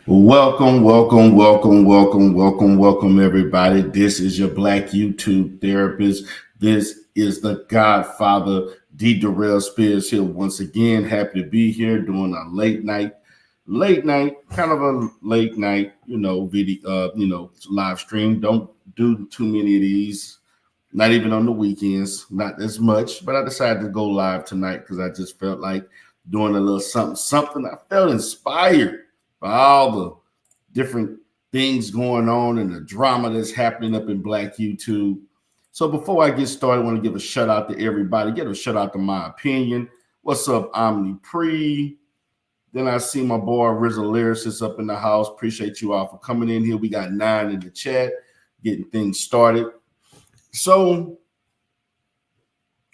Welcome, everybody. This is your Black YouTube therapist. This is the Godfather, D. Darrell Spears here once again. Happy to be here doing a kind of a late night, video, live stream. Don't do too many of these. Not even on the weekends, not as much. But I decided to go live tonight because I just felt like doing a little something. I felt inspired by all the different things going on and the drama that's happening up in Black YouTube. So before I get started, I want to give a shout out to everybody. Give a shout out to My Opinion. What's up, Omni Pre? Then I see my boy Rizzo Lyricist up in the house. Appreciate you all for coming in here. We got 9 in the chat, getting things started. So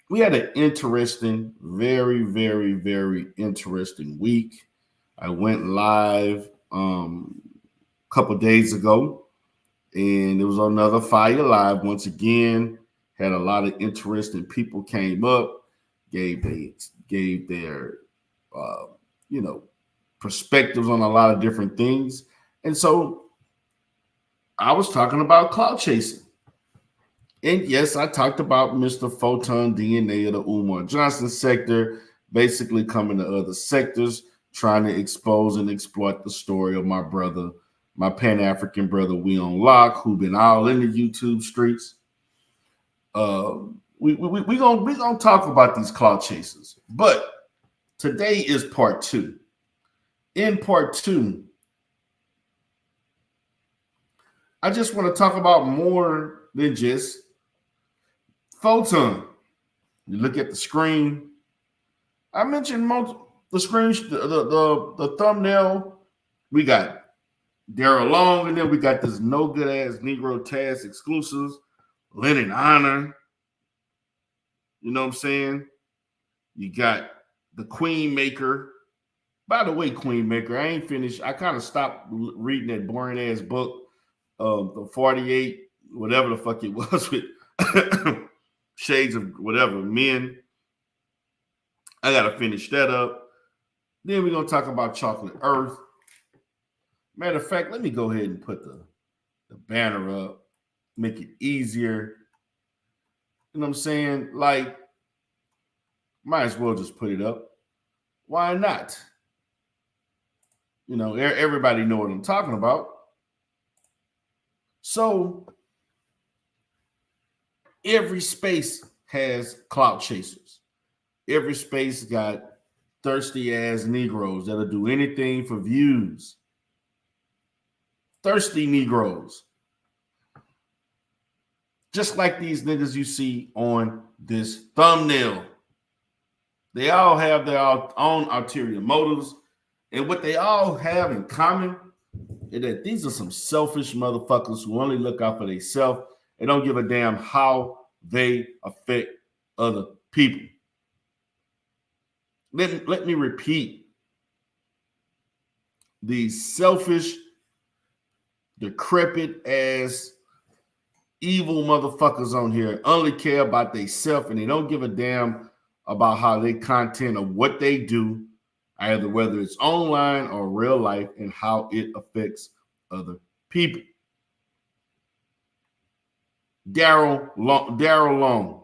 we had an interesting, very, very, very interesting week. I went live couple days ago, and it was another Fire Live once again. Had a lot of interesting people came up, gave their perspectives on a lot of different things, and so I was talking about clout chasing. And yes, I talked about Mr. Photon DNA of the Umar Johnson sector, basically coming to other sectors, trying to expose and exploit the story of my brother, my Pan-African brother, We on Lock, who been all in the YouTube streets. We gonna talk about these clout chasers, but today is part 2. In part 2, I just want to talk about more than just Photon. You look at the screen. I mentioned the screen, the thumbnail. We got Daryl Long, and then we got this no good ass Negro Taz exclusives, Lennon Honor. You know what I'm saying? You got the Queen Maker. By the way, Queen Maker, I ain't finished. I kind of stopped reading that boring ass book, the 48, whatever the fuck it was with Shades of whatever men. I gotta finish that up. Then we're gonna talk about Chocolate Earth. Matter of fact, let me go ahead and put the banner up, make it easier. You know what I'm saying? Like, might as well just put it up. Why not? You know, everybody know what I'm talking about. So every space has clout chasers. Every space got thirsty ass Negroes that'll do anything for views. Thirsty Negroes. Just like these niggas you see on this thumbnail. They all have their own ulterior motives. And what they all have in common is that these are some selfish motherfuckers who only look out for themselves and don't give a damn how they affect other people. Let me repeat. These selfish, decrepit ass, evil motherfuckers on here only care about themselves, and they don't give a damn about how they content or what they do, either whether it's online or real life, and how it affects other people. Daryl Long,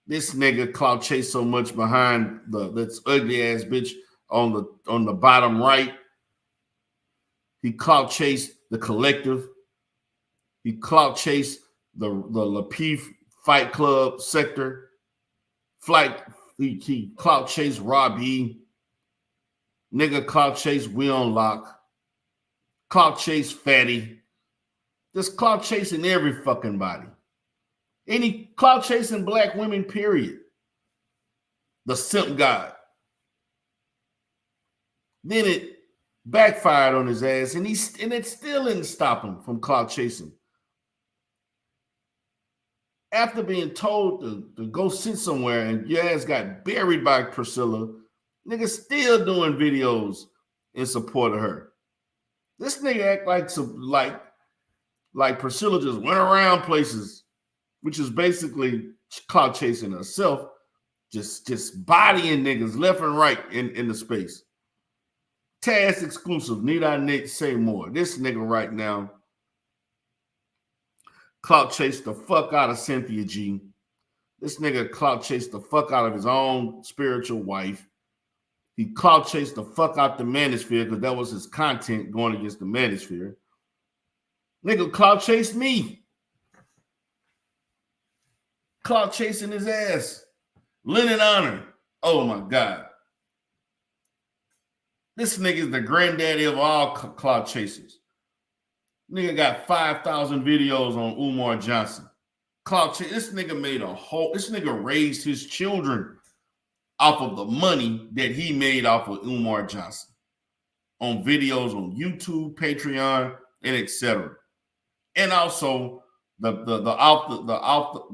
this nigga clout chase so much behind this ugly ass bitch on the bottom right. He clout chased the collective. He clout chased the Lapeef Fight Club sector. He clout chased Robbie. Nigga clout chased We on Lock. Clout chase Fatty. This clout chasing every fucking body. Any clout chasing black women, period. The simp god. Then it backfired on his ass, and it still didn't stop him from clout chasing. After being told to go sit somewhere and your ass got buried by Priscilla, nigga still doing videos in support of her. This nigga act like Priscilla just went around places, which is basically clout chasing herself, just bodying niggas left and right in the space. Taz exclusive. Need I say more? This nigga right now, Clout chased the fuck out of Cynthia G. This nigga Clout chased the fuck out of his own spiritual wife. He Clout chased the fuck out the manosphere because that was his content going against the manosphere. Nigga Clout chased me. Clout chasing his ass. Lennon Honor. Oh my God. This nigga is the granddaddy of all clout chasers. Nigga got 5,000 videos on Umar Johnson. This nigga made this nigga raised his children off of the money that he made off of Umar Johnson on videos on YouTube, Patreon, and etc. And also the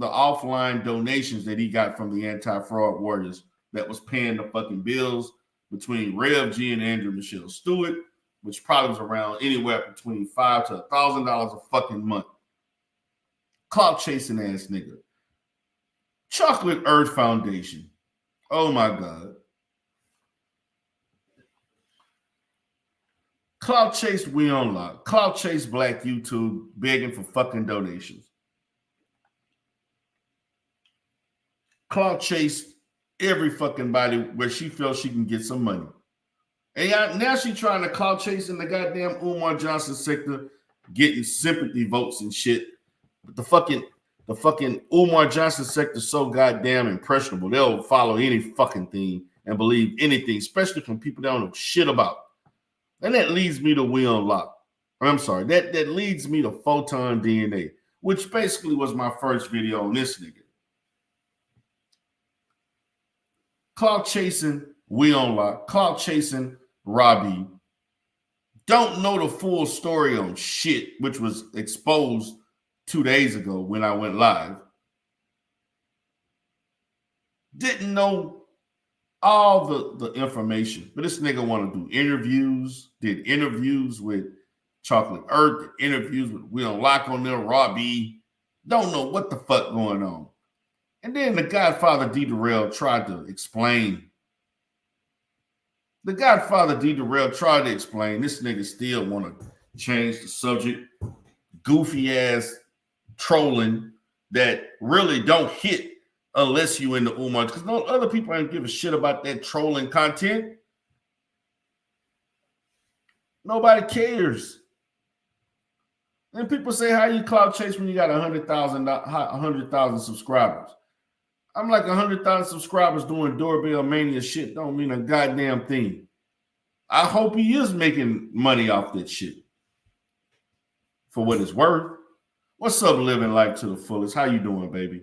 offline donations that he got from the anti-fraud warriors that was paying the fucking bills between Rev G and Andrew Michelle Stewart, which probably was around anywhere between $500 to $1,000 a fucking month. Clout chasing ass nigga. Chocolate Earth Foundation. Oh my God. Clout chased We Unlock. Clout chased Black YouTube begging for fucking donations. Clout chased every fucking body where she feels she can get some money. And now she's trying to clout chase in the goddamn Umar Johnson sector, getting sympathy votes and shit. But the fucking Umar Johnson sector is so goddamn impressionable. They'll follow any fucking thing and believe anything, especially from people they don't know shit about. And that leads me to We Unlock. I'm sorry, that leads me to Photon DNA, which basically was my first video on this nigga. Clout chasing We Unlock, clout chasing Robbie. Don't know the full story on shit, which was exposed 2 days ago when I went live. Didn't know all the information, but this nigga want to do interviews, did interviews with Chocolate Earth, did interviews with We Unlock on there, Robbie. Don't know what the fuck going on. And then the Godfather D. Durrell tried to explain. This nigga still want to change the subject. Goofy ass trolling that really don't hit unless you in the Umar. Because no other people ain't give a shit about that trolling content. Nobody cares. And people say, how you clout chase when you got 100,000 subscribers? I'm like 100,000 subscribers doing doorbell mania shit don't mean a goddamn thing. I hope he is making money off that shit. For what it's worth. What's up, living life to the fullest? How you doing, baby?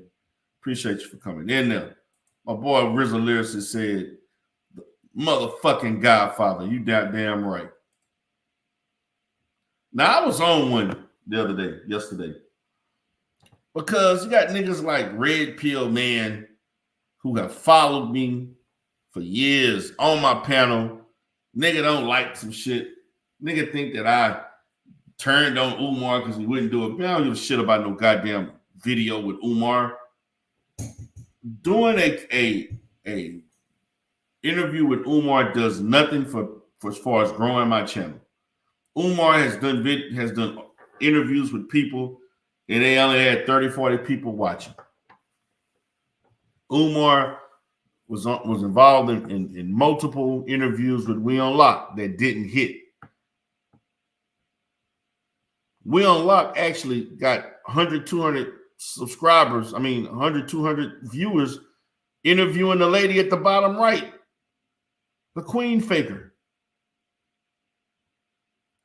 Appreciate you for coming in there. My boy RZA Lyricist said, motherfucking Godfather, you damn right. Now, I was on one yesterday. Because you got niggas like Red Pill Man who have followed me for years on my panel. Nigga don't like some shit. Nigga think that I turned on Umar because he wouldn't do it. Man, I don't give a shit about no goddamn video with Umar. Doing a interview with Umar does nothing for as far as growing my channel. Umar has done interviews with people and they only had 30, 40 people watching. Umar was involved in multiple interviews with We Unlock that didn't hit. We Unlock actually got 100, 200 subscribers. 100, 200 viewers interviewing the lady at the bottom right, the Queen Faker.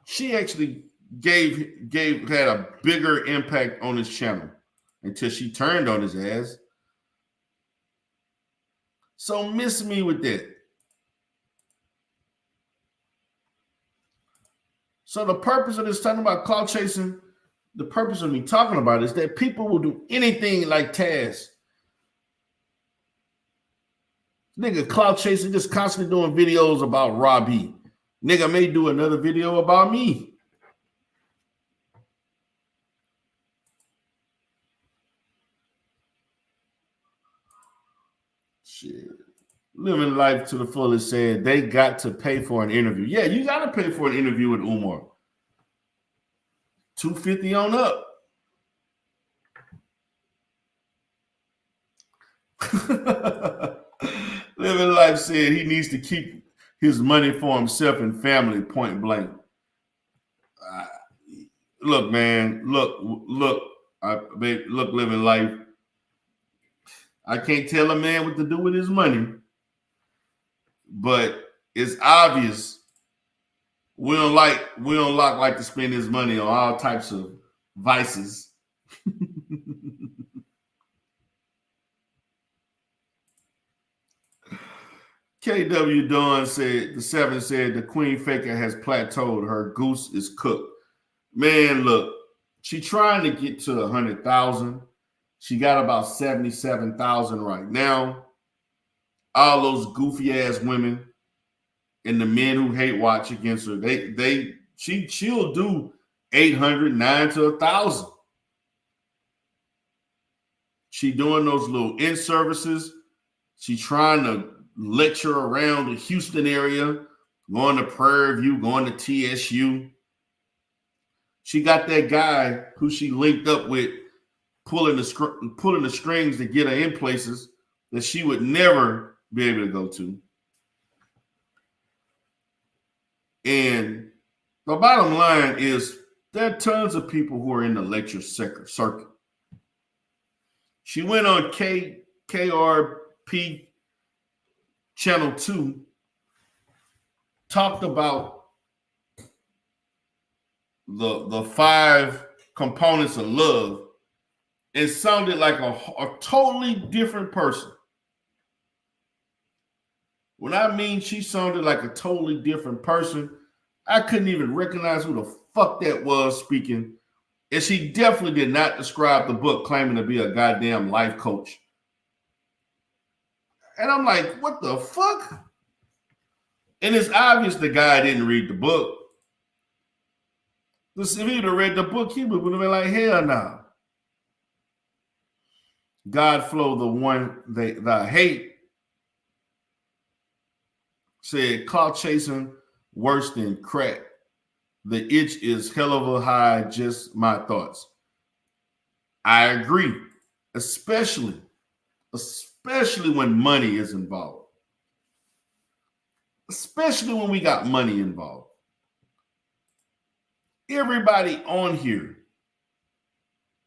She actually had a bigger impact on his channel until she turned on his ass. So miss me with that. So the purpose of this talking about clout chasing, the purpose of me talking about is that people will do anything like Taz. Nigga clout chasing, just constantly doing videos about Robbie. Nigga may do another video about me. Shit. Living life to the fullest said they got to pay for an interview. Yeah, you got to pay for an interview with Umar. $250 on up. Living life said he needs to keep his money for himself and family, point blank. Look, man, look, living life. I can't tell a man what to do with his money, but it's obvious we don't like to spend his money on all types of vices. KW Dawn said, the 7 said, the Queen Faker has plateaued. Her goose is cooked. Man, look, she trying to get to 100,000. She got about 77,000 right now. All those goofy ass women and the men who hate watch against her, she'll do 800, 900 to 1,000. She doing those little in services. She trying to lecture around the Houston area, going to Prairie View, going to TSU. She got that guy who she linked up with, pulling the strings to get her in places that she would never be able to go to. And the bottom line is there are tons of people who are in the lecture circuit. She went on KRP Channel 2, talked about the 5 components of love. It sounded like a totally different person. When I mean she sounded like a totally different person, I couldn't even recognize who the fuck that was speaking. And she definitely did not describe the book claiming to be a goddamn life coach. And I'm like, what the fuck? And it's obvious the guy didn't read the book. If he'd have read the book, he would have been like, hell no. Godflow, the one that I hate, said clout chasing worse than crack. The itch is hell of a high, just my thoughts. I agree, especially when money is involved. Especially when we got money involved. Everybody on here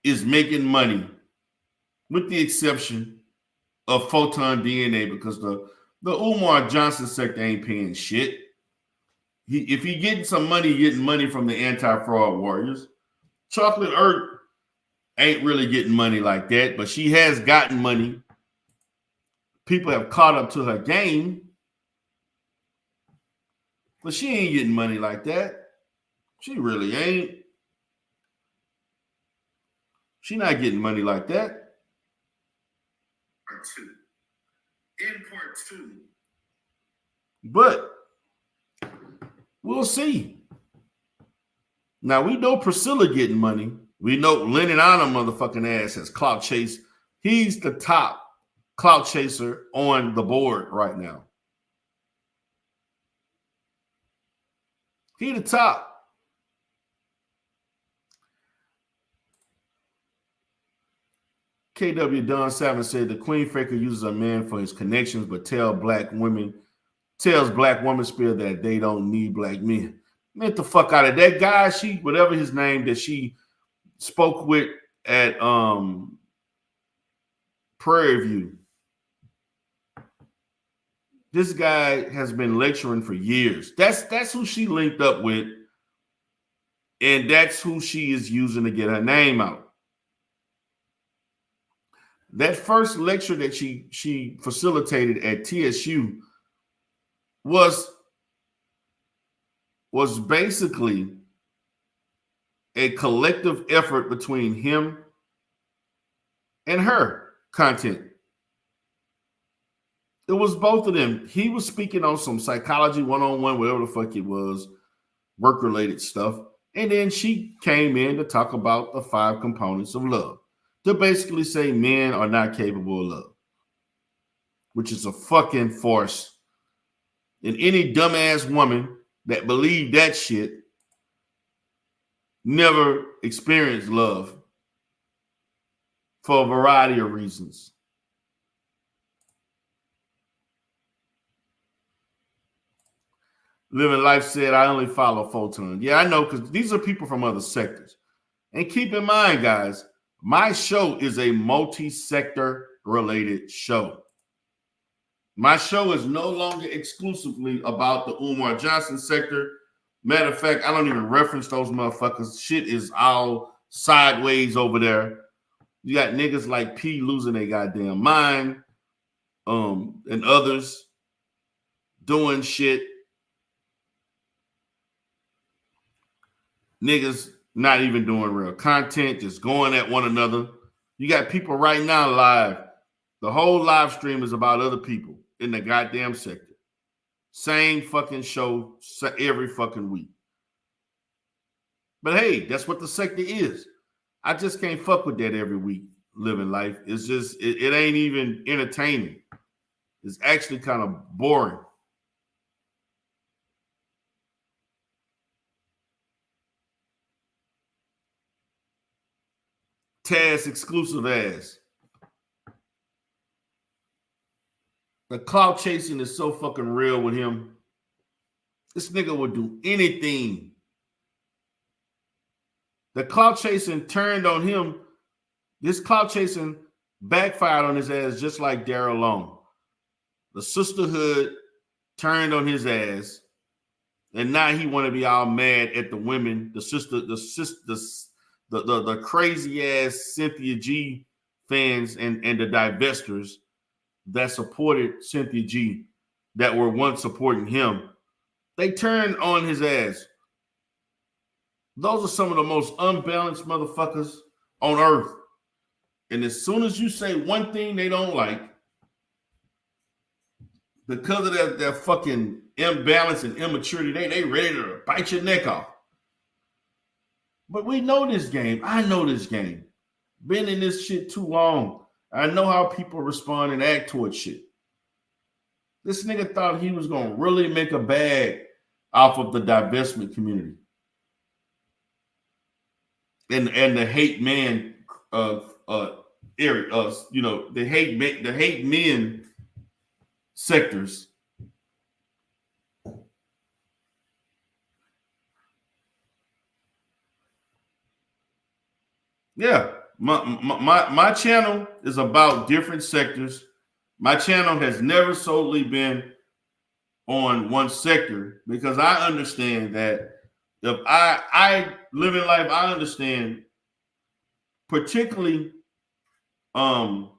is making money, with the exception of Photon DNA, because the Umar Johnson sector ain't paying shit. If he getting some money, getting money from the anti-fraud warriors. Chocolate Earth ain't really getting money like that, but she has gotten money. People have caught up to her game, but she ain't getting money like that. She really ain't. She not getting money like that. Part 2. But we'll see. Now, we know Priscilla getting money. We know Lennon Anna motherfucking ass has clout chase. He's the top clout chaser on the board right now. He the top. KW Don Savin said the Queen Faker uses a man for his connections, but tells black women spill that they don't need black men. Get the fuck out of that guy. Whatever his name that she spoke with at Prairie View. This guy has been lecturing for years. That's who she linked up with, and that's who she is using to get her name out. That first lecture that she facilitated at TSU was basically a collective effort between him and her content. It was both of them. He was speaking on some psychology 101, whatever the fuck it was, work-related stuff. And then she came in to talk about the 5 components of love, to basically say men are not capable of love. which is a fucking farce. And any dumbass woman that believed that shit never experienced love for a variety of reasons. Living Life said, I only follow Photon. Yeah, I know, because these are people from other sectors. And keep in mind, guys, my show is a multi-sector related show. My show is no longer exclusively about the Umar Johnson sector. Matter of fact, I don't even reference those motherfuckers. Shit is all sideways over there. You got niggas like P losing their goddamn mind, and others doing shit. Niggas not even doing real content, just going at one another. You got people right now live. The whole live stream is about other people in the goddamn sector. Same fucking show every fucking week. But hey, that's what the sector is. I just can't fuck with that every week, Living Life. It's just, it ain't even entertaining. It's actually kind of boring. Taz exclusive ass. The clout chasing is so fucking real with him. This nigga would do anything. The clout chasing turned on him. This clout chasing backfired on his ass just like Daryl Long. The sisterhood turned on his ass, and now he want to be all mad at the women, the crazy ass Cynthia G fans and the divestors that supported Cynthia G that were once supporting him. They turned on his ass. Those are some of the most unbalanced motherfuckers on earth. And as soon as you say one thing they don't like, because of their fucking imbalance and immaturity, they ready to bite your neck off. But we know this game. I know this game. Been in this shit too long. I know how people respond and act towards shit. This nigga thought he was going to really make a bag off of the divestment community. And the hate man area, the hate men sectors. Yeah, my channel is about different sectors. My channel has never solely been on one sector, because I understand that if I live in life, I understand, particularly when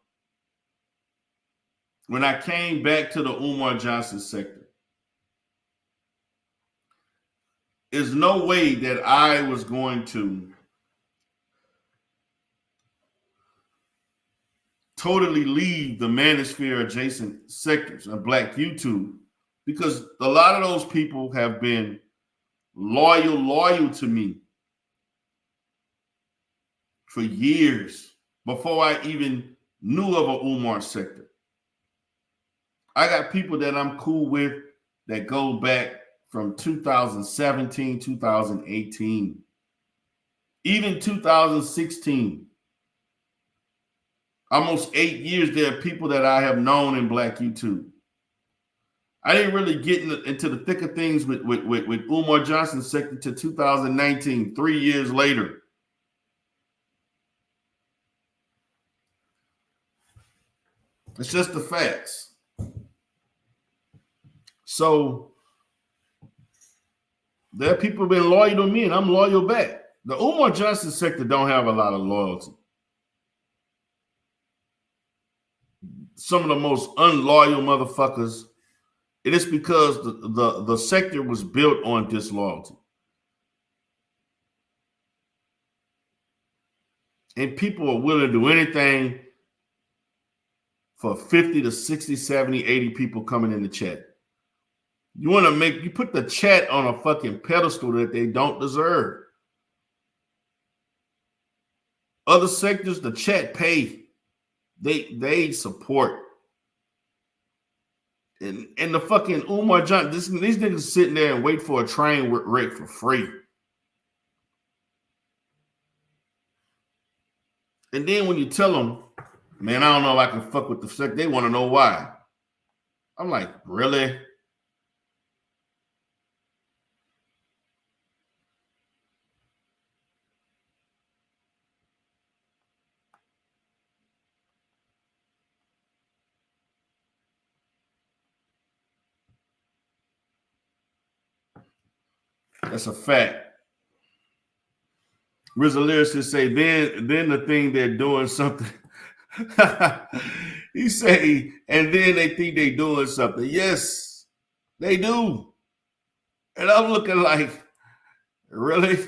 I came back to the Umar Johnson sector, there's no way that I was going to totally leave the manosphere adjacent sectors of Black YouTube, because a lot of those people have been loyal to me for years before I even knew of a Umar sector. I got people that I'm cool with that go back from 2017, 2018, even 2016. Almost 8 years, there are people that I have known in Black YouTube. I didn't really get into the thick of things with Umar Johnson's sector to 2019, 3 years later. It's just the facts. So there are people who've been loyal to me, and I'm loyal back. The Umar Johnson sector don't have a lot of loyalty. Some of the most unloyal motherfuckers. It is because the sector was built on disloyalty. And people are willing to do anything for 50 to 60, 70, 80 people coming in the chat. You put the chat on a fucking pedestal that they don't deserve. Other sectors, the chat pay. They support. And the fucking Umar Johnson, these niggas sitting there and wait for a train wreck for free. And then when you tell them, man, I don't know if I can fuck with the sector, they want to know why. I'm like, really? That's a fact. RZA lyricist say, then the thing they're doing something. He say, and then they think they doing something. Yes, they do. And I'm looking like, really?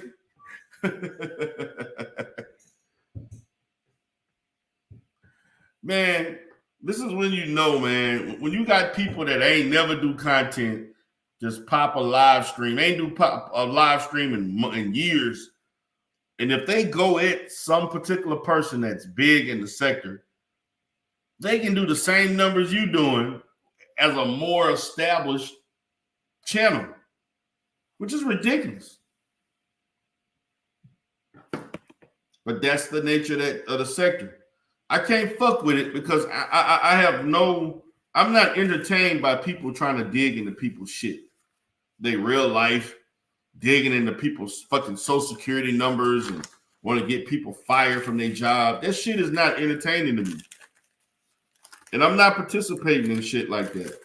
Man, this is when you know, man, when you got people that ain't never do content, just pop a live stream, ain't do pop a live stream in years. And if they go at some particular person that's big in the sector, they can do the same numbers you doing as a more established channel, which is ridiculous. But that's the nature of the sector. I can't fuck with it because I have no, I'm not entertained by people trying to dig into people's shit. They real life, digging into people's fucking social security numbers and want to get people fired from their job. That shit is not entertaining to me. And I'm not participating in shit like that.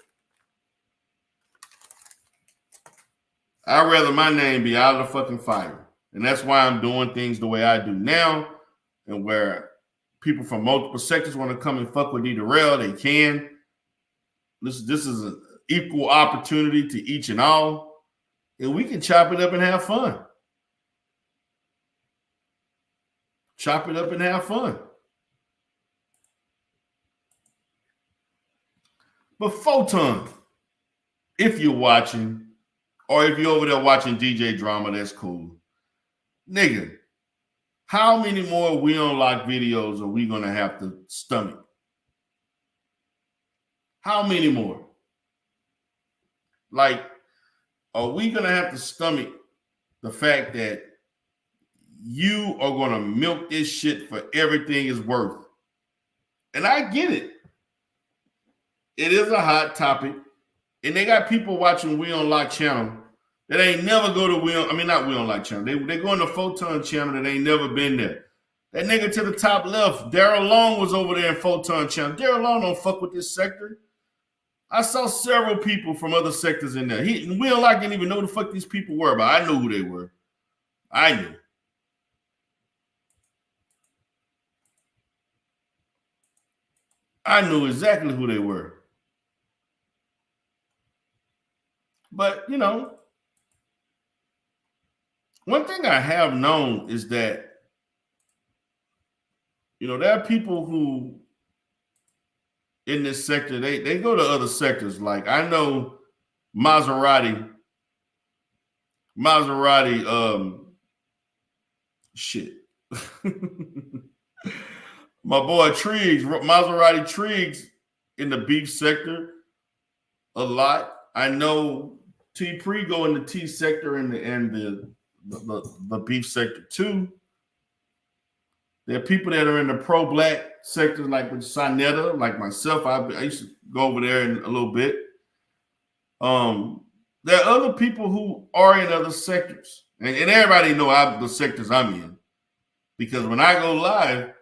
I'd rather my name be out of the fucking fire. And that's why I'm doing things the way I do now, and where people from multiple sectors want to come and fuck with NEGRO'S, they can. This is an equal opportunity to each and all. And we can chop it up and have fun. Chop it up and have fun. But Photon, if you're watching, or if you're over there watching DJ Drama, that's cool. Nigga, how many more We Unlock videos are we going to have to stomach? How many more? Like, are we going to have to stomach the fact that you are going to milk this shit for everything it's worth? And I get it. It is a hot topic. And they got people watching We Unlock channel that ain't never go to not We Unlock channel. They go on the Photon channel that ain't never been there. That nigga to the top left, Daryl Long was over there in Photon channel. Daryl Long don't fuck with this sector. I saw several people from other sectors in there. We Unlock didn't even know who the fuck these people were, but I knew who they were. I knew. I knew exactly who they were. But, you know, one thing I have known is that, you know, there are people who in this sector, they go to other sectors. Like, I know Maserati, shit. My boy Triggs, Maserati Triggs in the beef sector a lot. I know T Pre go in the T sector and the beef sector too. There are people that are in the pro-black sector, like with Sonetta, like myself. I used to go over there in a little bit. There are other people who are in other sectors, and everybody know the sectors I'm in, because when I go live,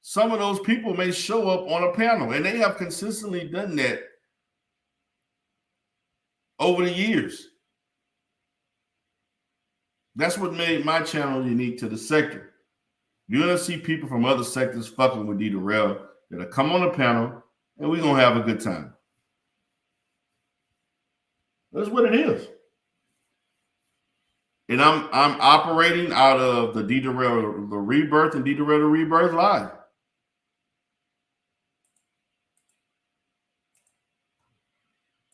some of those people may show up on a panel, and they have consistently done that over the years. That's what made my channel unique to the sector. You're going to see people from other sectors fucking with NEGRO'S that'll come on the panel, and we're going to have a good time. That's what it is. And I'm operating out of the NEGRO'S, the Rebirth and NEGRO'S the Rebirth Live.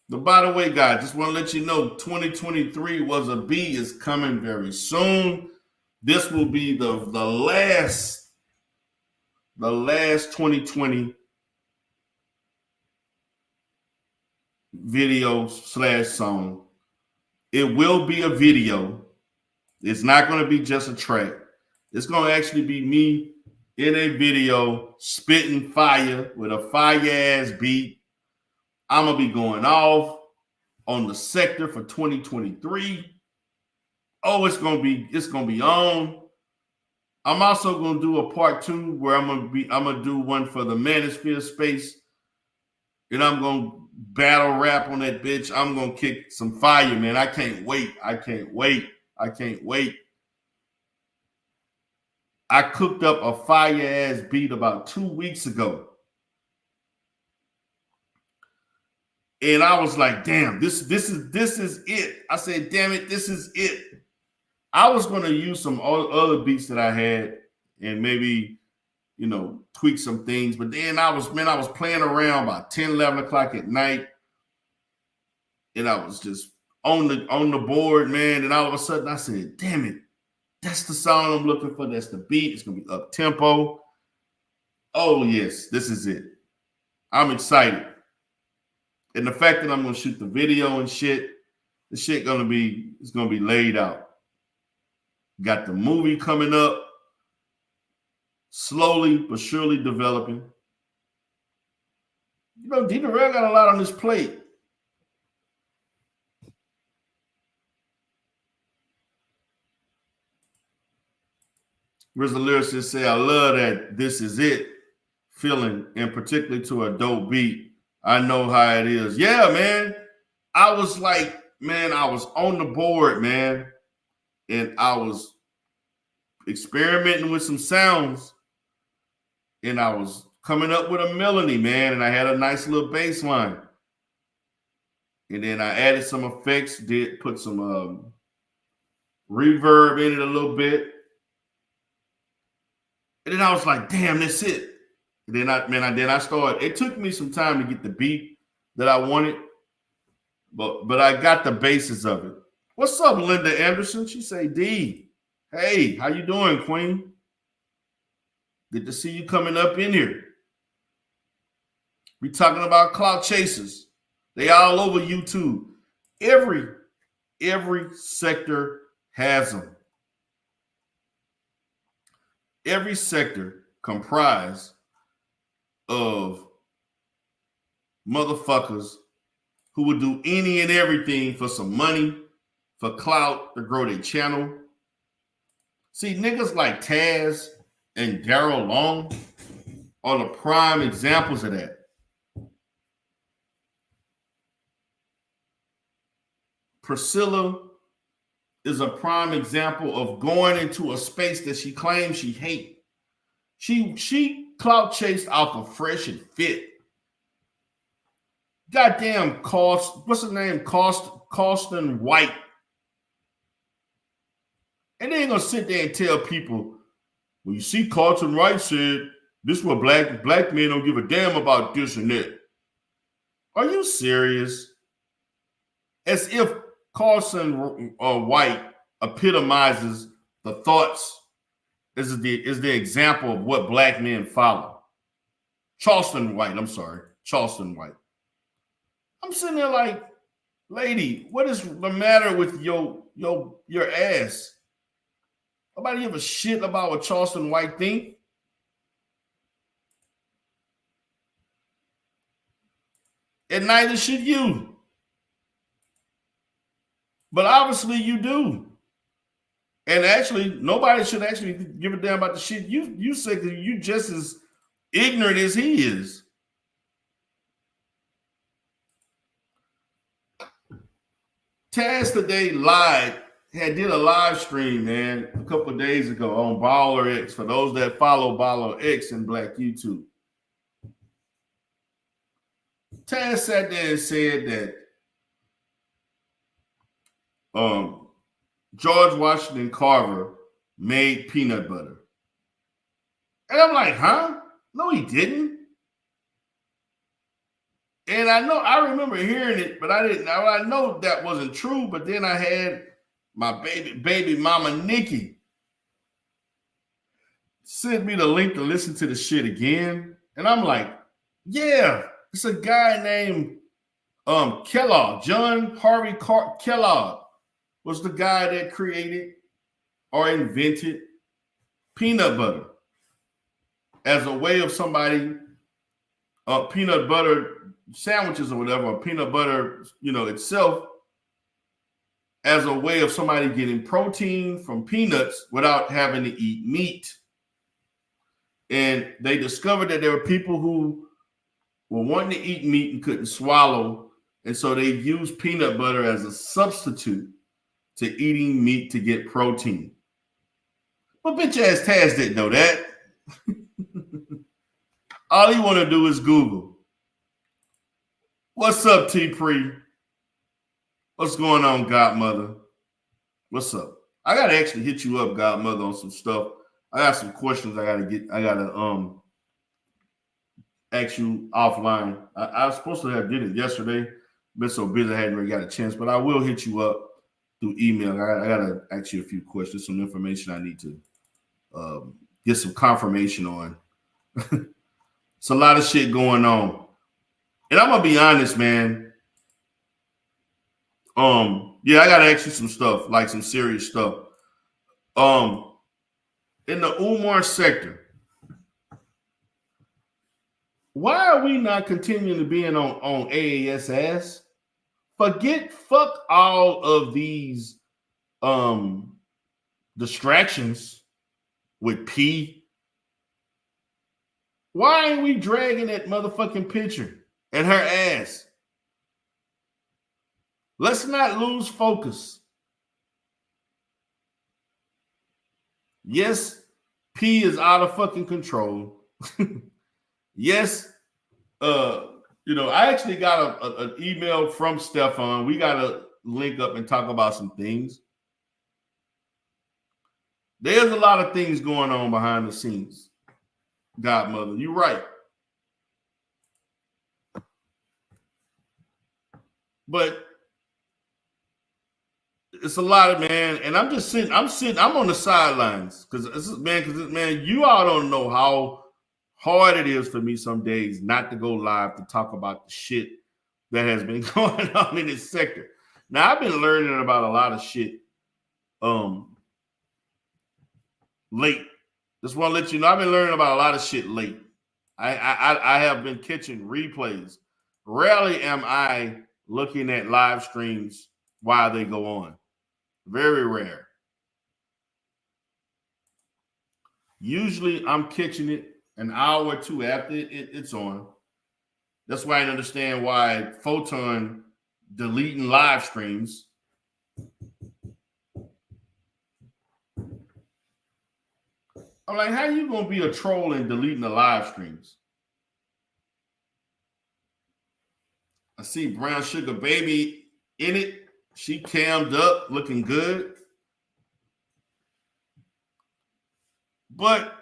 But by the way, guys, just want to let you know 2023 was a B is coming very soon. This will be the last 2020 video / song. It will be a video. It's not going to be just a track. It's going to actually be me in a video spitting fire with a fire-ass beat. I'm going to be going off on the sector for 2023. Oh, it's going to be on. I'm also going to do a part 2 where I'm going to do one for the Manosphere space. And I'm going to battle rap on that bitch. I'm going to kick some fire, man. I can't wait. I cooked up a fire-ass beat about 2 weeks ago. And I was like, damn, this is it. I said, damn it, this is it. I was going to use some other beats that I had and maybe, tweak some things. But then I was playing around about 10, 11 o'clock at night. And I was just on the board, man. And all of a sudden I said, damn it, that's the song I'm looking for. That's the beat. It's going to be up tempo. Oh, yes, this is it. I'm excited. And the fact that I'm going to shoot the video and shit, the shit it's going to be laid out. Got the movie coming up, slowly but surely developing. D. Darrell got a lot on his plate. Where's the lyricist say, I love that this is it feeling, and particularly to a dope beat. I know how it is. Yeah, man. I was like, man, I was on the board, man. And I was experimenting with some sounds. And I was coming up with a melody, man. And I had a nice little bass line. And then I added some effects, put some reverb in it a little bit. And then I was like, damn, that's it. And then I started. It took me some time to get the beat that I wanted, but I got the basis of it. What's up, Linda Anderson? She say, D, hey, how you doing, Queen? Good to see you coming up in here. We talking about clout chasers. They all over YouTube. Every sector has them. Every sector comprised of motherfuckers who would do any and everything for some money, for clout, to grow their channel. See, niggas like Taz and Daryl Long are the prime examples of that. Priscilla is a prime example of going into a space that she claims she hates. She clout chased off of Fresh and Fit. Goddamn what's his name? Carlston White. And they ain't gonna sit there and tell people, well, you see, Carlton White said this is what black men don't give a damn about this and that. Are you serious? As if Carlson White epitomizes the thoughts is the example of what black men follow. Charleston White. I'm sitting there like, lady, what is the matter with your ass? Nobody give a shit about what Charleston White think. And neither should you. But obviously you do. And actually, nobody should actually give a damn about the shit you say, because you just as ignorant as he is. Taz today did a live stream, man, a couple of days ago on Baller X, for those that follow Baller X and Black YouTube. Taz sat there and said that George Washington Carver made peanut butter. And I'm like, huh? No, he didn't. And I remember hearing it, but I know that wasn't true. But then I had my baby mama Nikki send me the link to listen to the shit again. And I'm like, yeah, it's a guy named Kellogg, John Harvey Kellogg was the guy that created or invented peanut butter as a way of somebody, peanut butter sandwiches or whatever, or peanut butter, itself, as a way of somebody getting protein from peanuts without having to eat meat. And they discovered that there were people who were wanting to eat meat and couldn't swallow. And so they used peanut butter as a substitute to eating meat to get protein. But bitch ass Taz didn't know that. All he want to do is Google. What's up, T-Pre? What's going on, Godmother? What's up? I gotta actually hit you up, Godmother, on some stuff. I got some questions I gotta ask you offline. I was supposed to have did it yesterday. Been so busy I hadn't really got a chance, but I will hit you up through email. I gotta ask you a few questions, some information I need to get some confirmation on. It's a lot of shit going on. And I'm gonna be honest, man. Yeah, I gotta ask you some stuff, like some serious stuff. In the Umar sector, why are we not continuing to be on AAS ass? Fuck all of these distractions with P. Why ain't we dragging that motherfucking picture and her ass? Let's not lose focus. Yes, P is out of fucking control. Yes, I actually got an email from Stefan. We got to link up and talk about some things. There's a lot of things going on behind the scenes. Godmother, you're right. But it's a lot of, man, and I'm on the sidelines because you all don't know how hard it is for me some days not to go live to talk about the shit that has been going on in this sector. Now, I've been learning about a lot of shit late. Just want to let you know, I've been learning about a lot of shit late. I have been catching replays. Rarely am I looking at live streams while they go on. Very rare. Usually I'm catching it an hour or two after it's on. That's why I understand why Photon deleting live streams. I'm like, how you gonna be a troll and deleting the live streams? I see Brown Sugar Baby in it. She cammed up, looking good. But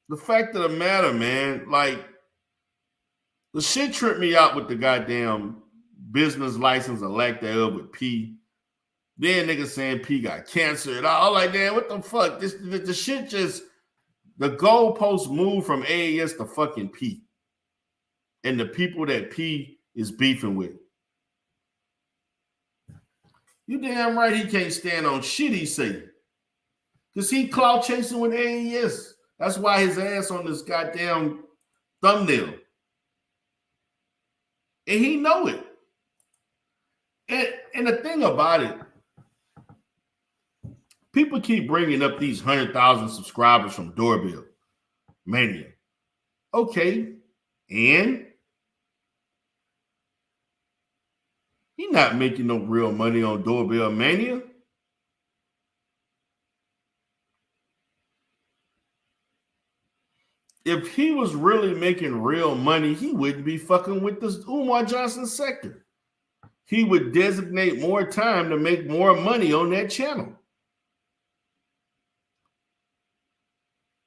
the fact of the matter, man, like, the shit tripped me out with the goddamn business license or lack thereof with P. Then niggas saying P got cancer and all. Like, damn, what the fuck? The shit just, the goalposts moved from AAS to fucking P. And the people that P is beefing with. You damn right he can't stand on shit he say. Because he clout chasing with AES. That's why his ass on this goddamn thumbnail. And he know it. And the thing about it, people keep bringing up these 100,000 subscribers from Doorbell Mania. Okay, and he not making no real money on Doorbell Mania. If he was really making real money, he wouldn't be fucking with this Umar Johnson sector. He would designate more time to make more money on that channel.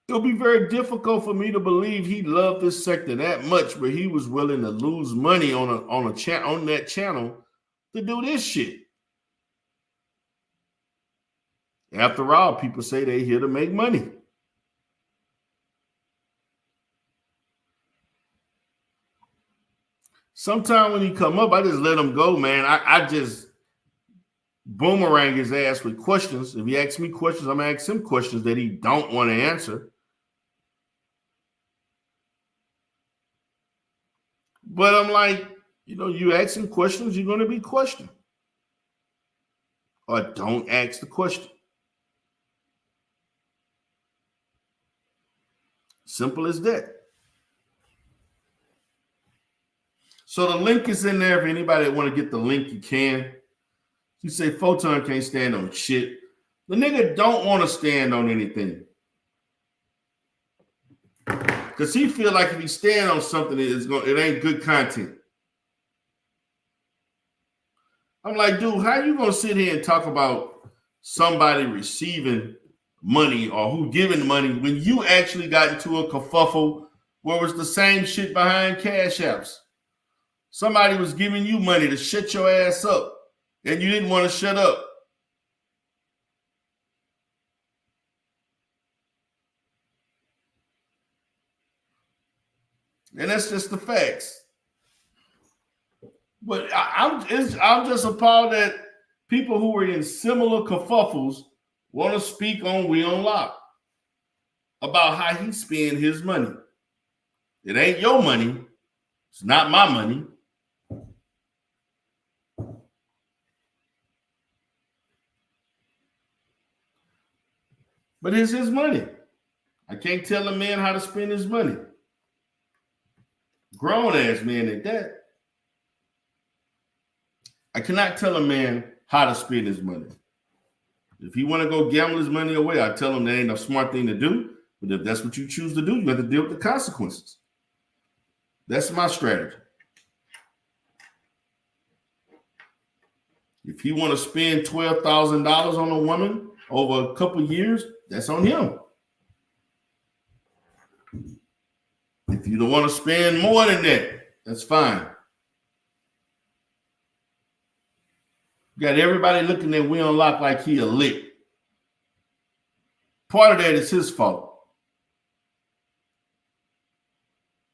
It'll be very difficult for me to believe he loved this sector that much, where he was willing to lose money on that channel to do this shit. After all, people say they're here to make money. Sometimes when he come up, I just let him go, man. I just boomerang his ass with questions. If he asks me questions, I'm gonna ask him questions that he don't want to answer. But I'm like, you asking questions, you're gonna be questioned. Or don't ask the question. Simple as that. So the link is in there. If anybody want to get the link, you can. You say Photon can't stand on shit. The nigga don't want to stand on anything. Because he feel like if he stand on something, it ain't good content. I'm like, dude, how you gonna sit here and talk about somebody receiving money or who giving money when you actually got into a kerfuffle where it was the same shit behind cash apps? Somebody was giving you money to shut your ass up, and you didn't want to shut up. And that's just the facts. But I'm just appalled that people who are in similar kerfuffles want to speak on We Unlock about how he spend his money. It ain't your money. It's not my money. But it's his money. I can't tell a man how to spend his money. Grown ass man at that. I cannot tell a man how to spend his money. If he want to go gamble his money away, I tell him that ain't a smart thing to do. But if that's what you choose to do, you have to deal with the consequences. That's my strategy. If he want to spend $12,000 on a woman over a couple years, that's on him. If you don't want to spend more than that, that's fine. Got everybody looking at We Unlock like he a lick. Part of that is his fault.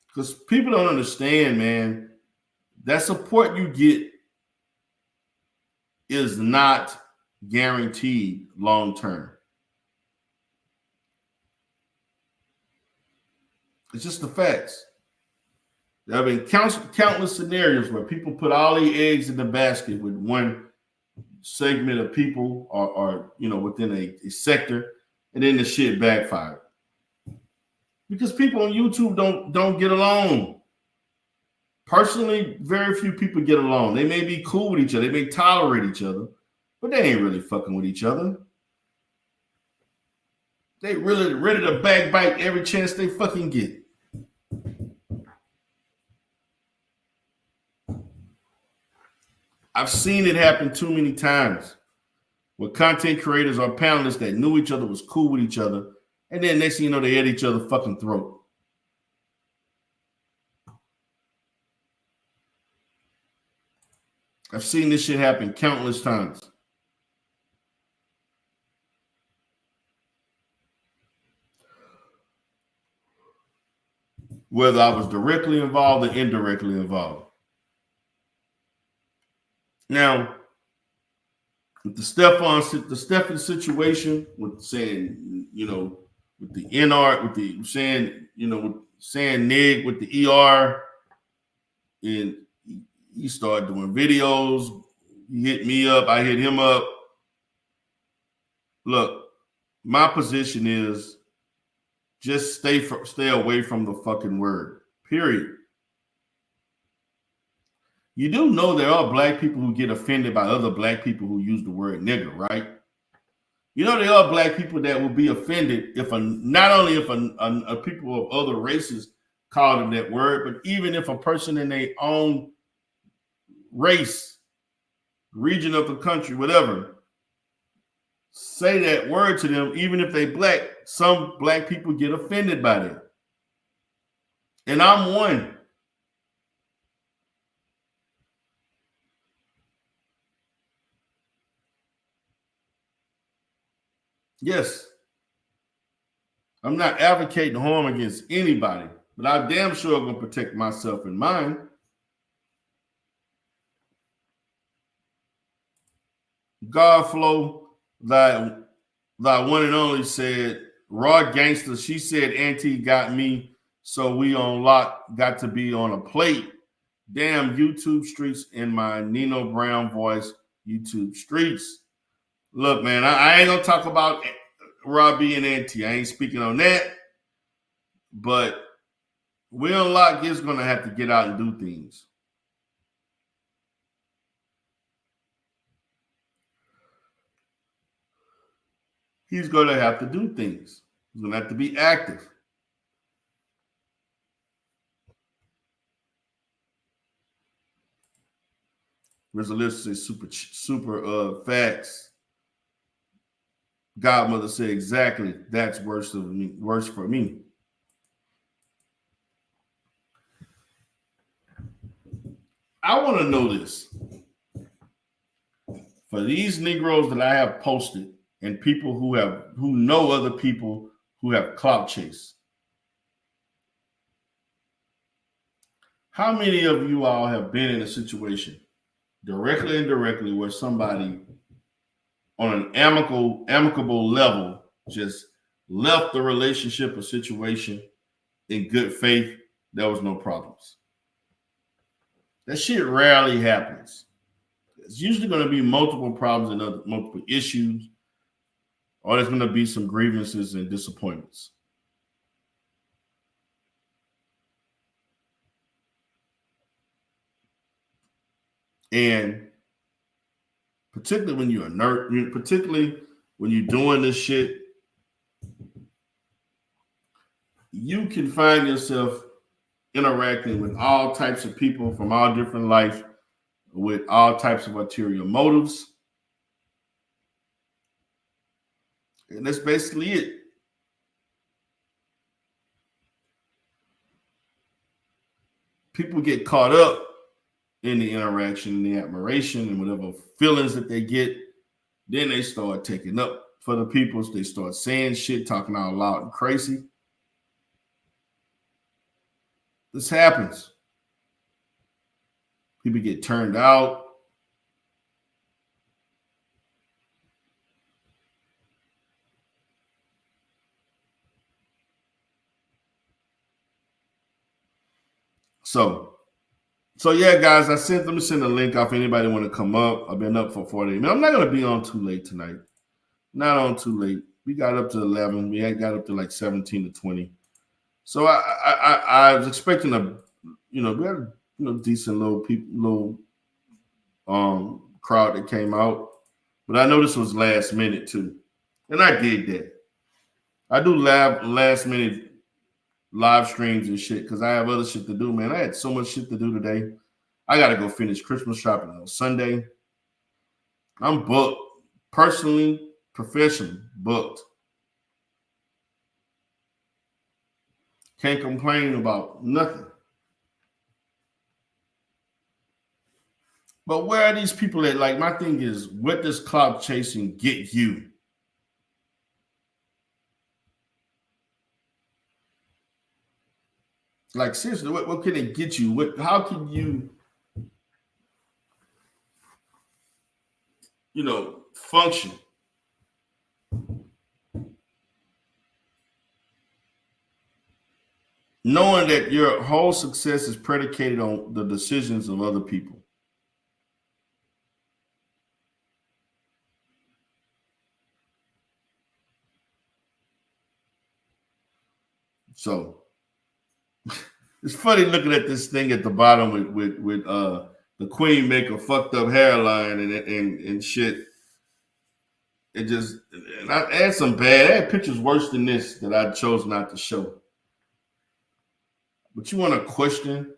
Because people don't understand, man. That support you get is not guaranteed long term. It's just the facts. There have been countless scenarios where people put all the eggs in the basket with one segment of people or within a sector, and then the shit backfired. Because people on YouTube don't get along. Personally, very few people get along. They may be cool with each other, they may tolerate each other, but they ain't really fucking with each other. They really ready to backbite every chance they fucking get. I've seen it happen too many times with content creators or panelists that knew each other, was cool with each other, and then next thing you know, they at each other fucking throat. I've seen this shit happen countless times. Whether I was directly involved or indirectly involved. Now, with the Stefan situation, with saying, with the NR, with the saying, with saying Nig with the ER, and he started doing videos. He hit me up, I hit him up. Look, my position is just stay away from the fucking word. Period. You do know there are black people who get offended by other black people who use the word nigger, right? You know there are black people that will be offended not only if a people of other races call them that word, but even if a person in their own race, region of the country, whatever, say that word to them, even if they black, some black people get offended by that. And I'm one. Yes. I'm not advocating harm against anybody, but I damn sure am going to protect myself and mine. Godflow, thy one and only said, raw gangster. She said, Auntie got me, so we on lock. Got to be on a plate. Damn YouTube streets in my Nino Brown voice. YouTube streets. Look, man, I ain't gonna talk about Robbie and Auntie. I ain't speaking on that. But Will Lock is gonna have to get out and do things. He's gonna have to do things. He's gonna have to be active. Resolution says super facts. Godmother said exactly. That's worse for me. I want to know this. For these Negroes that I have posted and people who know other people who have clout chase. How many of you all have been in a situation, directly and indirectly, where somebody on an amicable level just left the relationship or situation in good faith? There was no problems. That shit rarely happens. It's usually going to be multiple problems and multiple issues, or there's going to be some grievances and disappointments. And particularly when you're a nerd, particularly when you're doing this shit, you can find yourself interacting with all types of people from all different life, with all types of ulterior motives. And that's basically it. People get caught up in the interaction, the admiration, and whatever feelings that they get. Then they start taking up for the people. They start saying shit, talking out loud and crazy. This happens. People get turned out. So yeah, guys, let me send a link off. Anybody want to come up? I've been up for 40 minutes. I'm not going to be on too late tonight. Not on too late. We got up to 11. We had got up to like 17 to 20. So I was expecting we had a decent little crowd that came out, but I know this was last minute too, and I did that. I do last minute live streams and shit because I have other shit to do, man. I had so much shit to do today. I got to go finish Christmas shopping on Sunday. I'm booked, personally, professionally booked. Can't complain about nothing. But where are these people at? Like, my thing is, what does clout chasing get you? Like, seriously, what can it get you? How can you, function? Knowing that your whole success is predicated on the decisions of other people. So it's funny looking at this thing at the bottom with the Queen make a fucked up hairline and shit. And I had I had pictures worse than this that I chose not to show. But you want to question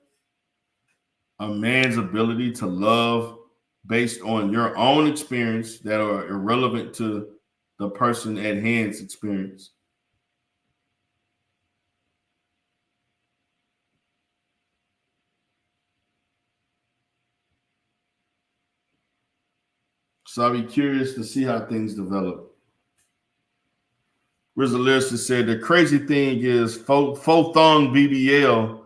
a man's ability to love based on your own experience that are irrelevant to the person at hand's experience. So I'll be curious to see how things develop. Rizal Lyricist said the crazy thing is Faux Thong BBL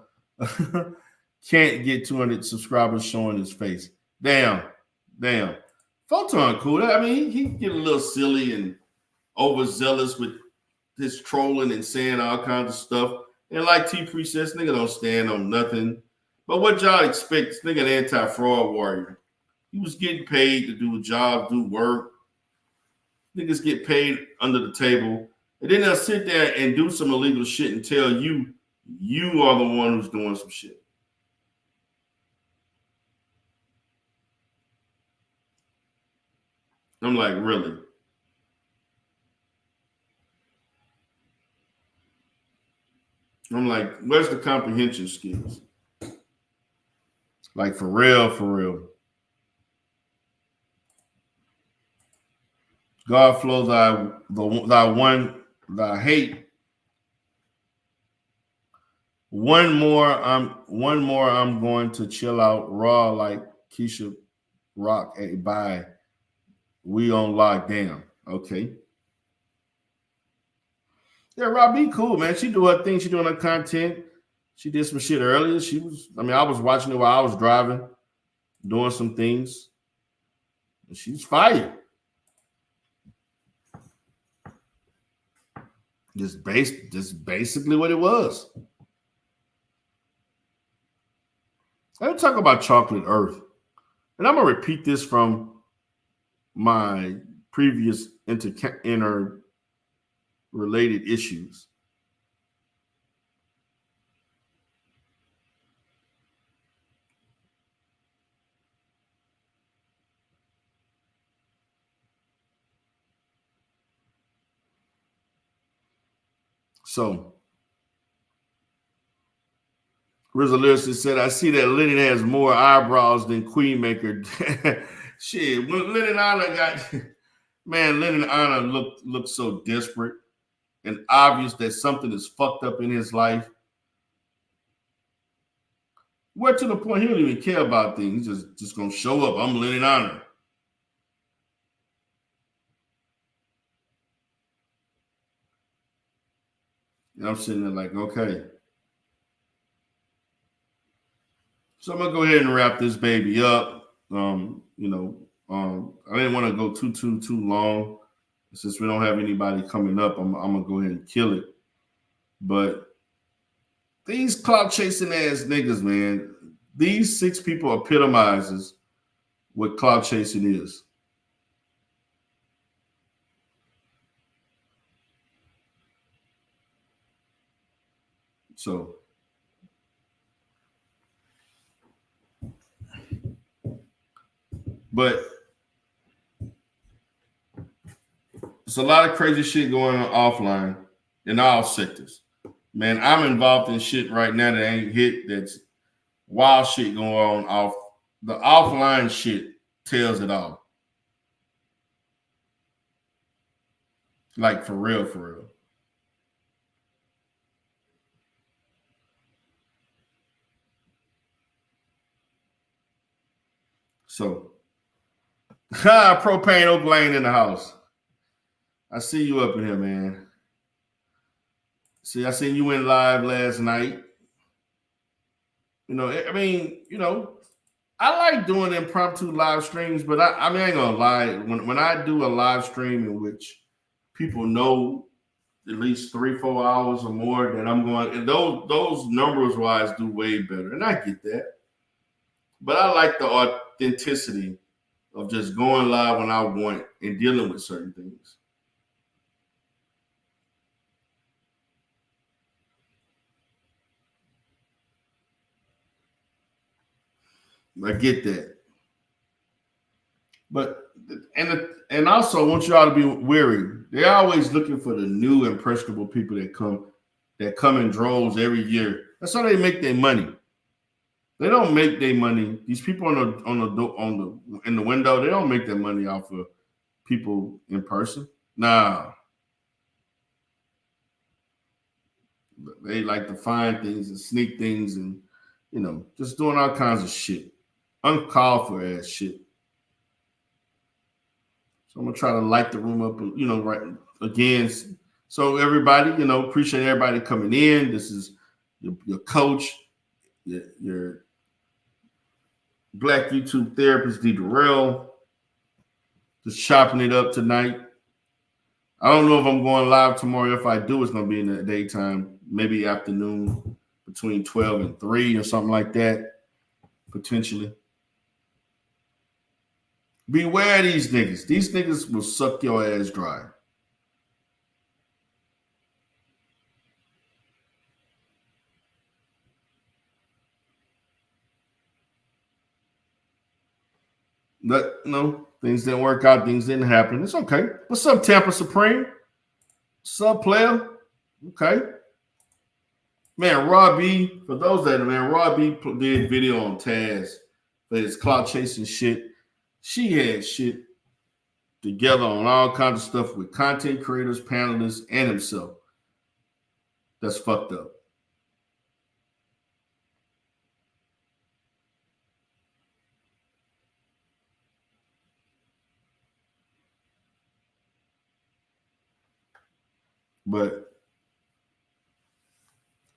can't get 200 subscribers showing his face. Damn. Photon cool. I mean, he get a little silly and overzealous with his trolling and saying all kinds of stuff. And like T Pre says, nigga don't stand on nothing. But what y'all expect? This nigga an anti-fraud warrior. He was getting paid to do a job, do work. Niggas get paid under the table. And then they'll sit there and do some illegal shit and tell you are the one who's doing some shit. I'm like, really? I'm like, where's the comprehension skills? Like, for real, for real. God flow thy one thy hate. One more I'm going to chill out raw like Keisha Rock. Hey, bye. We on lockdown. Okay. Yeah, Rob B cool, man. She do her thing. She doing her content. She did some shit earlier. I was watching it while I was driving, doing some things. She's fired. Just basically what it was. Let me talk about Chocolate Earth. And I'm going to repeat this from my previous interrelated issues. So, Rizzo Lyricist said, I see that Lennon has more eyebrows than Queenmaker. Shit, when Lennon Honor Lennon Honor looked so desperate and obvious that something is fucked up in his life. We're to the point he don't even care about things. He's just gonna show up. I'm Lennon Honor. And I'm sitting there like, okay. So I'm gonna go ahead and wrap this baby up. I didn't want to go too long. Since we don't have anybody coming up, I'm gonna go ahead and kill it. But these clout chasing ass niggas, man, these 6 people epitomizes what clout chasing is. So but there's a lot of crazy shit going on offline in all sectors. Man, I'm involved in shit right now that ain't hit. That's wild shit going on off. The offline shit tells it all. Like, for real, for real. So, Propane Oak Lane in the house. I see you up in here, man. See, I seen you went live last night. I like doing impromptu live streams, but I ain't gonna lie. When I do a live stream in which people know at least 3-4 hours or more, then I'm going, and those numbers wise do way better. And I get that. But I like the authenticity of just going live when I want and dealing with certain things. I get that. But and also I want y'all to be wary. They're always looking for the new impressionable people that come in droves every year. That's how they make their money. They don't make their money. These people in the window, they don't make their money off of people in person. Nah. They like to find things and sneak things and just doing all kinds of shit. Uncalled for ass shit. So I'm gonna try to light the room up, right again. So everybody, appreciate everybody coming in. This is your coach, your Black YouTube therapist, D. Durrell. Just chopping it up tonight. I don't know if I'm going live tomorrow. If I do, it's going to be in the daytime, maybe afternoon between 12 and 3 or something like that, potentially. Beware of these niggas. These niggas will suck your ass dry. But things didn't work out. Things didn't happen. It's okay. What's up, Tampa Supreme? What's up, player? Okay. Man, Robbie, for those that, man, Robbie did video on Taz for his clout chasing shit. She had shit together on all kinds of stuff with content creators, panelists, and himself. That's fucked up. But,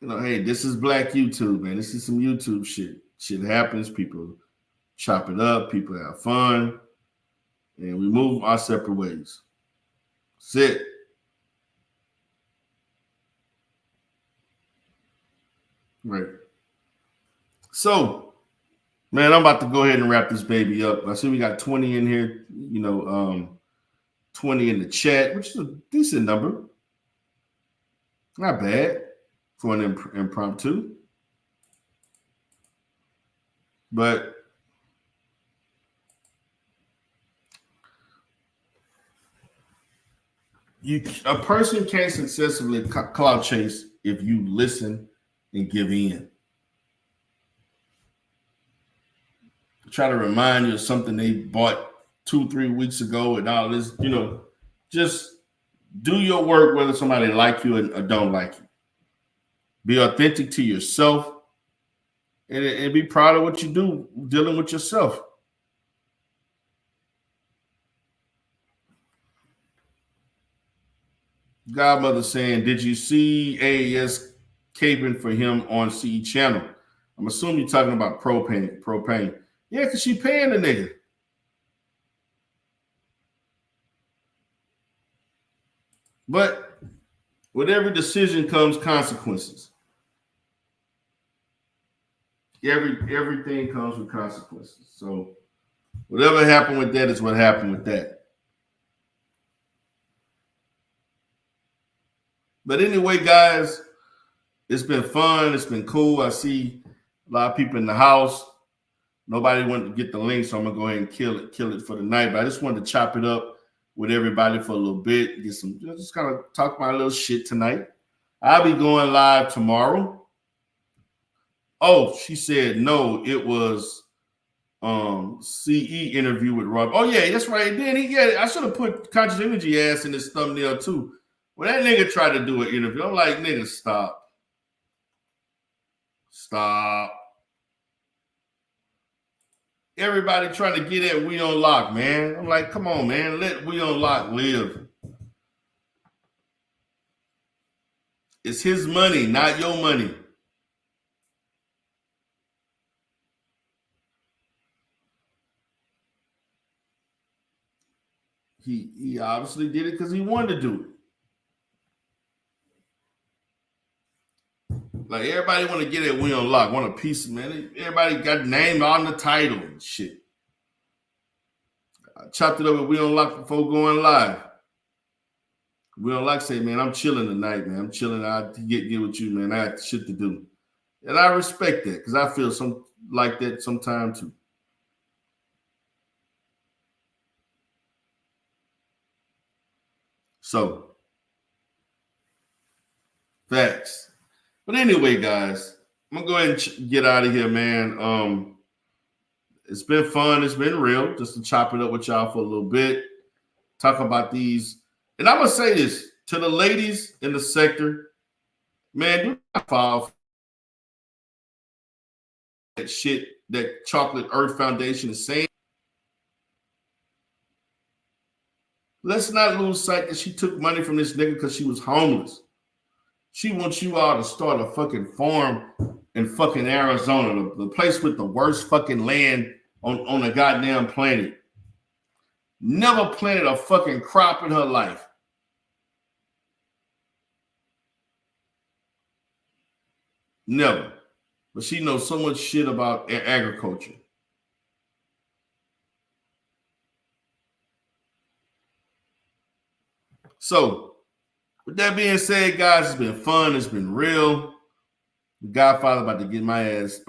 hey, this is Black YouTube, man. This is some YouTube shit. Shit happens. People chop it up. People have fun. And we move our separate ways. That's it. Right. So, man, I'm about to go ahead and wrap this baby up. I see we got 20 in here, 20 in the chat, which is a decent number. Not bad for an impromptu. But a person can't successfully clout chase if you listen and give in. Try to remind you of something they bought 2-3 weeks ago and all this, just do your work whether somebody like you or don't like you. Be authentic to yourself and be proud of what you do dealing with yourself. Godmother saying, did you see AAS caping for him on CE channel? I'm assuming you're talking about propane. Yeah, because she paying the nigga. But with every decision comes consequences. Everything comes with consequences. So whatever happened with that is what happened with that. But anyway, guys, it's been fun. It's been cool. I see a lot of people in the house. Nobody wanted to get the link, so I'm gonna go ahead and kill it for the night. But I just wanted to chop it up with everybody for a little bit, get some, just kind of talk my little shit tonight. I'll be going live tomorrow. Oh, she said no, it was CE interview with Rob. Oh yeah, that's right. Then I should have put Conscious Energy ass in this thumbnail too. When that nigga tried to do an interview, I'm like, nigga, stop. Everybody trying to get at We Unlock, man. I'm like, come on, man. Let We Unlock live. It's his money, not your money. He obviously did it because he wanted to do it. Like, everybody want to get at We Unlock, want a piece of, man. Everybody got named on the title and shit. I chopped it up with We Unlock before going live. We Unlock say, man, I'm chilling tonight, man. I'm chilling. I get with you, man. I got shit to do. And I respect that because I feel some like that sometimes too. So, facts. But anyway, guys, I'm going to go ahead and get out of here, man. It's been fun. It's been real just to chop it up with y'all for a little bit. Talk about these. And I'm going to say this to the ladies in the sector. Man, do not fall for that shit that Chocolate Earth Foundation is saying. Let's not lose sight that she took money from this nigga because she was homeless. She wants you all to start a fucking farm in fucking Arizona, the place with the worst fucking land on the goddamn planet. Never planted a fucking crop in her life. Never. But she knows so much shit about agriculture. So, with that being said, guys, it's been fun. It's been real. The Godfather about to get my ass,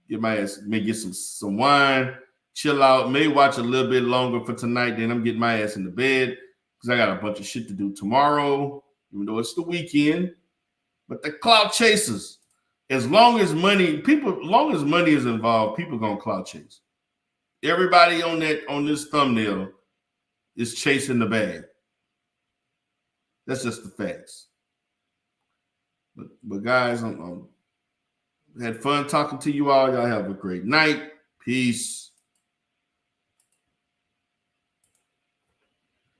get my ass, maybe get some wine, chill out, maybe watch a little bit longer for tonight. Then I'm getting my ass in the bed because I got a bunch of shit to do tomorrow, even though it's the weekend. But the clout chasers, as long as money is involved, people gonna clout chase. Everybody on this thumbnail is chasing the bag. That's just the facts. But guys, I'm had fun talking to you all. Y'all have a great night. Peace.